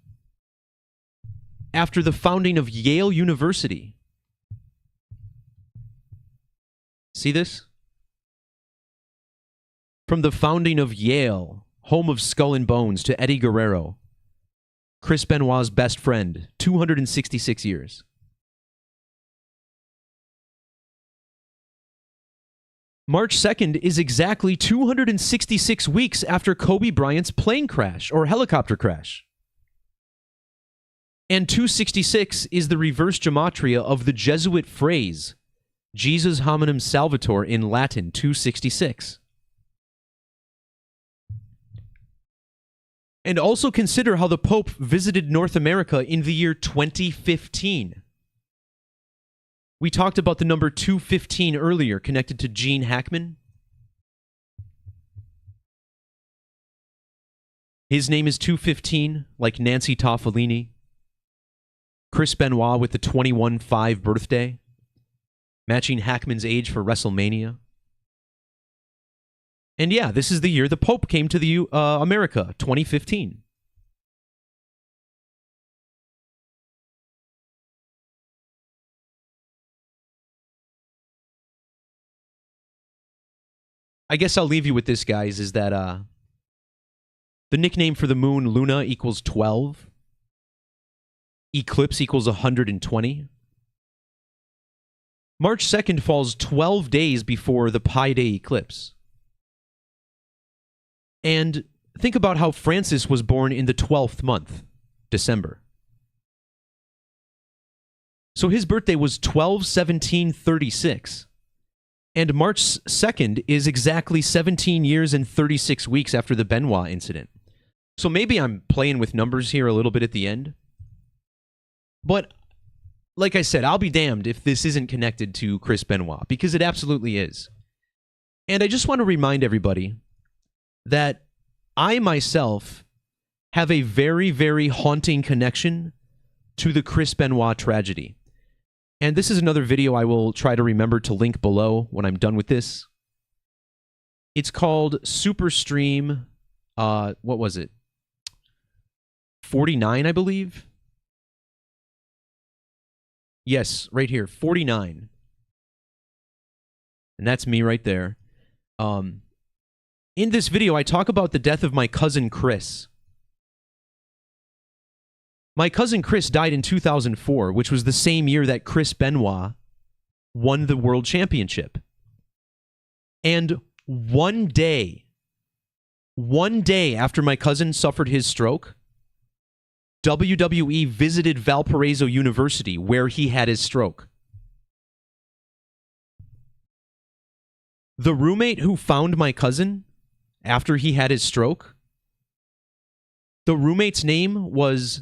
after the founding of Yale University. See this? From the founding of Yale, home of Skull and Bones, to Eddie Guerrero, Chris Benoit's best friend, 266 years. March 2nd is exactly 266 weeks after Kobe Bryant's plane crash or helicopter crash. And 266 is the reverse gematria of the Jesuit phrase, Jesus hominum salvator in Latin, 266. And also consider how the Pope visited North America in the year 2015. We talked about the number 215 earlier, connected to Gene Hackman. His name is 215, like Nancy Toffolini. Chris Benoit with the 21-5 birthday, matching Hackman's age for WrestleMania. And yeah, this is the year the Pope came to the America, 2015. I guess I'll leave you with this, guys, is that the nickname for the moon, Luna, equals 12. Eclipse equals 120. March 2nd falls 12 days before the Pi Day eclipse. And think about how Francis was born in the 12th month, December. So his birthday was 12/17/36. And March 2nd is exactly 17 years and 36 weeks after the Benoit incident. So maybe I'm playing with numbers here a little bit at the end. But like I said, I'll be damned if this isn't connected to Chris Benoit, because it absolutely is. And I just want to remind everybody that I myself have a very, very haunting connection to the Chris Benoit tragedy. And this is another video I will try to remember to link below when I'm done with this. It's called Superstream, what was it? 49, I believe? Yes, right here, 49. And that's me right there. In this video, I talk about the death of my cousin Chris. My cousin Chris died in 2004, which was the same year that Chris Benoit won the world championship. And one day after my cousin suffered his stroke, WWE visited Valparaiso University, where he had his stroke. The roommate who found my cousin after he had his stroke, the roommate's name was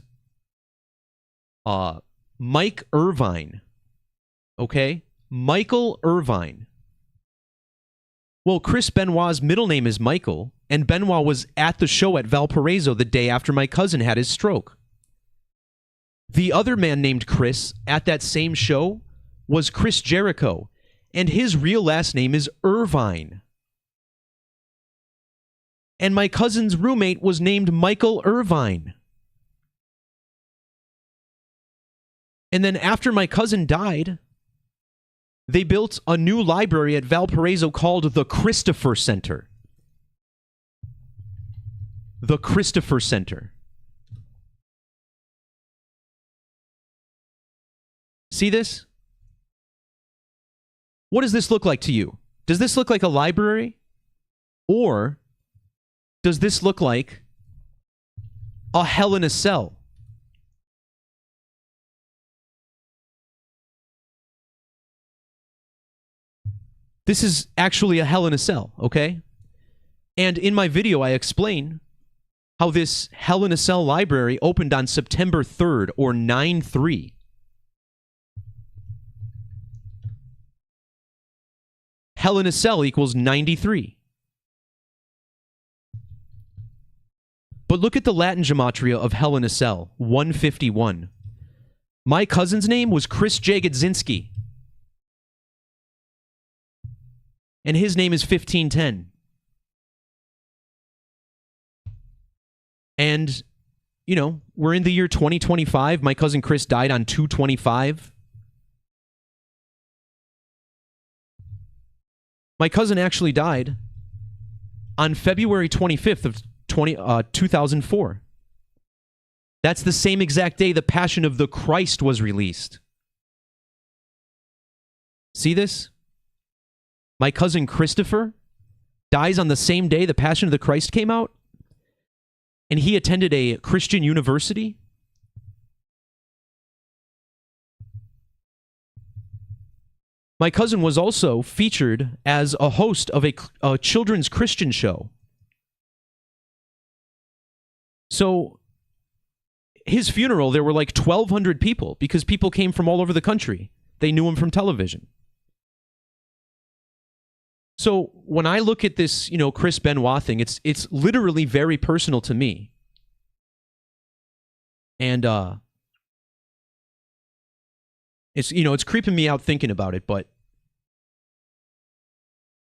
Mike Irvine. Okay? Michael Irvine. Well, Chris Benoit's middle name is Michael, and Benoit was at the show at Valparaiso the day after my cousin had his stroke. The other man named Chris at that same show was Chris Jericho, and his real last name is Irvine. And my cousin's roommate was named Michael Irvine. And then after my cousin died, they built a new library at Valparaiso called the Christopher Center. The Christopher Center. See this? What does this look like to you? Does this look like a library? Or does this look like a hell in a cell? This is actually a hell in a cell, okay? And in my video, I explain how this hell in a cell library opened on September 3rd, or 9/3. Hell in a cell equals 93. But look at the Latin gematria of hell in a cell, 151. My cousin's name was Chris Jagodzinski. And his name is 1510. And, you know, we're in the year 2025. My cousin Chris died on 2/25. My cousin actually died on February 25th of 2004. That's the same exact day the Passion of the Christ was released. See this? My cousin Christopher dies on the same day the Passion of the Christ came out, and he attended a Christian university. My cousin was also featured as a host of a children's Christian show. So, his funeral, there were like 1,200 people because people came from all over the country. They knew him from television. So, when I look at this, Chris Benoit thing, it's literally very personal to me. And it's creeping me out thinking about it, but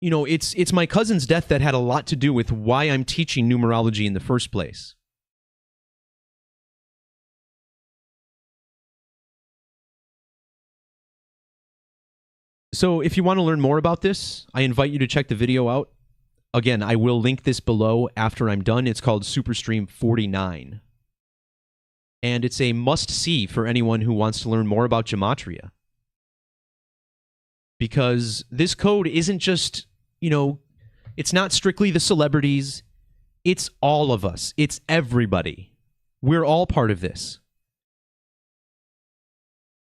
it's my cousin's death that had a lot to do with why I'm teaching numerology in the first place. So if you want to learn more about this, I invite you to check the video out. Again, I will link this below after I'm done. It's called Superstream 49. And it's a must-see for anyone who wants to learn more about Gematria. Because this code isn't just, it's not strictly the celebrities. It's all of us. It's everybody. We're all part of this.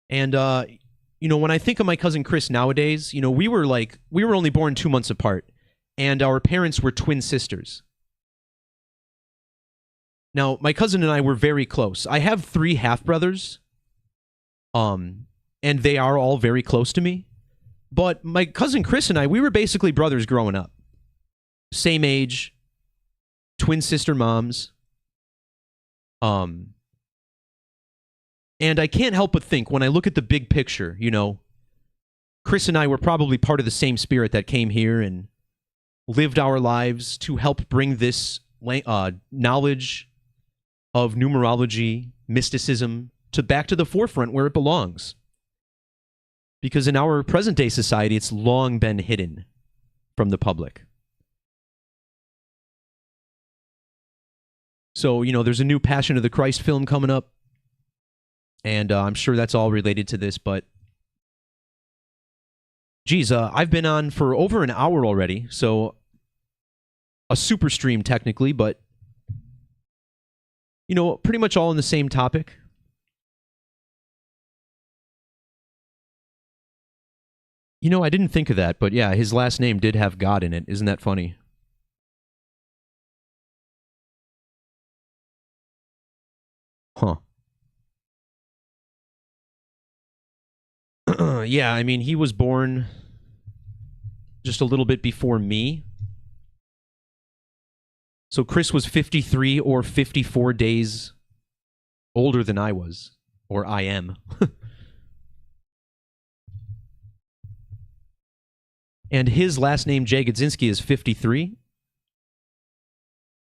And, when I think of my cousin Chris nowadays, we were only born 2 months apart. And our parents were twin sisters. Now, my cousin and I were very close. I have 3 half-brothers, and they are all very close to me. But my cousin Chris and I, we were basically brothers growing up. Same age, twin sister moms. And I can't help but think, when I look at the big picture, Chris and I were probably part of the same spirit that came here and lived our lives to help bring this knowledge of numerology, mysticism, back to the forefront where it belongs. Because in our present-day society, it's long been hidden from the public. So, there's a new Passion of the Christ film coming up, and I'm sure that's all related to this, but geez, I've been on for over an hour already, so a super stream technically, but pretty much all in the same topic. I didn't think of that, but yeah, his last name did have God in it. Isn't that funny? Huh. Yeah, I mean, he was born just a little bit before me. So Chris was 53 or 54 days older than I was, or I am. And his last name, Jay Godzinski, is 53.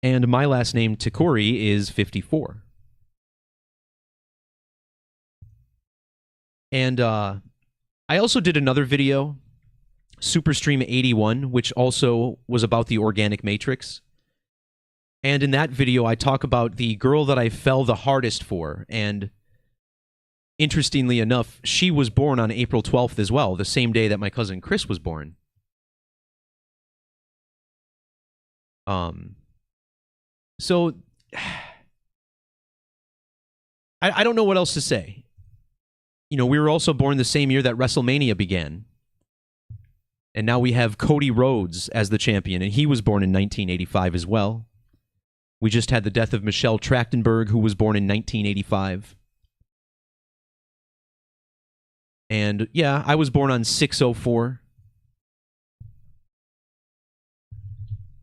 And my last name, Tikori, is 54. And I also did another video, Superstream 81, which also was about the organic matrix. And in that video, I talk about the girl that I fell the hardest for. And interestingly enough, she was born on April 12th as well, the same day that my cousin Chris was born. So, I don't know what else to say. We were also born the same year that WrestleMania began. And now we have Cody Rhodes as the champion, and he was born in 1985 as well. We just had the death of Michelle Trachtenberg, who was born in 1985. And yeah, I was born on 6/04.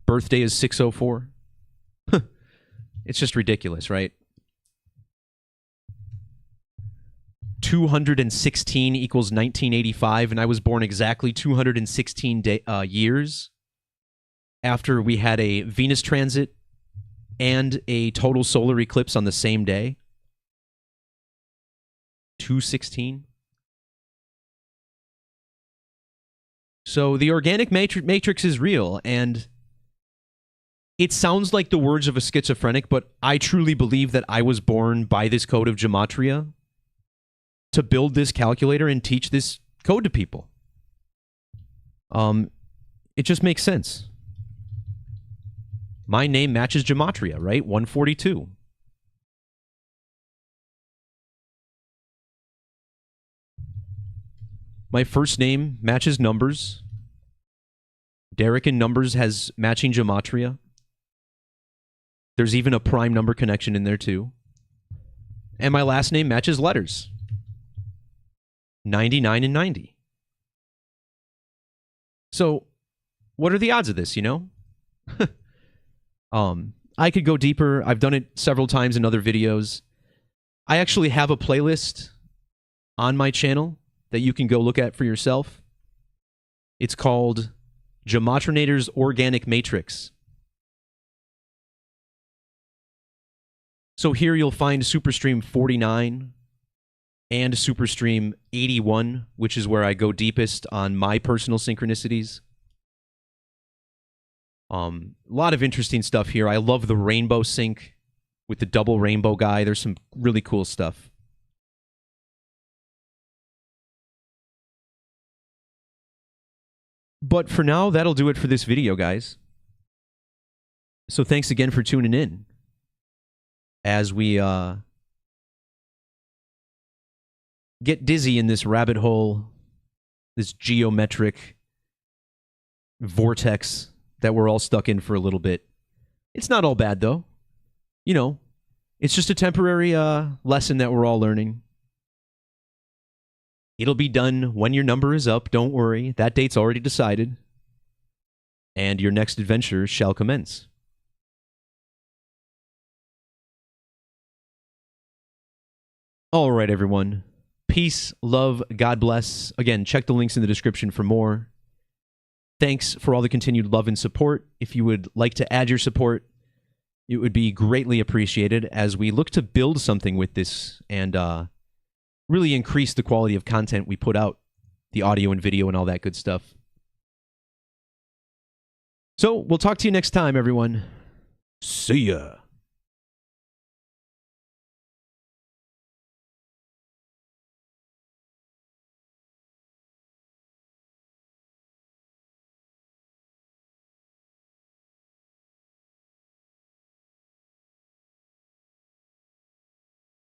Birthday is 6/04. It's just ridiculous, right? 216 equals 1985, and I was born exactly 216 years after we had a Venus transit and a total solar eclipse on the same day. 216. So the organic matrix is real, and It sounds like the words of a schizophrenic, but I truly believe that I was born by this code of Gematria to build this calculator and teach this code to people. It just makes sense. My name matches Gematria, right? 142. My first name matches numbers. Derek in numbers has matching Gematria. There's even a prime number connection in there too. And my last name matches letters. 99 and 90. So, what are the odds of this, you know? I could go deeper. I've done it several times in other videos. I actually have a playlist on my channel that you can go look at for yourself. It's called Gematrinator's Organic Matrix. So here you'll find Superstream 49 and Superstream 81, which is where I go deepest on my personal synchronicities. A lot of interesting stuff here. I love the rainbow sync with the double rainbow guy. There's some really cool stuff. But for now, that'll do it for this video, guys. So thanks again for tuning in as we get dizzy in this rabbit hole, this geometric vortex that we're all stuck in for a little bit. It's not all bad, though. You know, it's just a temporary lesson that we're all learning. It'll be done when your number is up. Don't worry. That date's already decided. And your next adventure shall commence. All right, everyone. Peace, love, God bless. Again, check the links in the description for more. Thanks for all the continued love and support. If you would like to add your support, it would be greatly appreciated as we look to build something with this and really increase the quality of content we put out, the audio and video and all that good stuff. So we'll talk to you next time, everyone. See ya.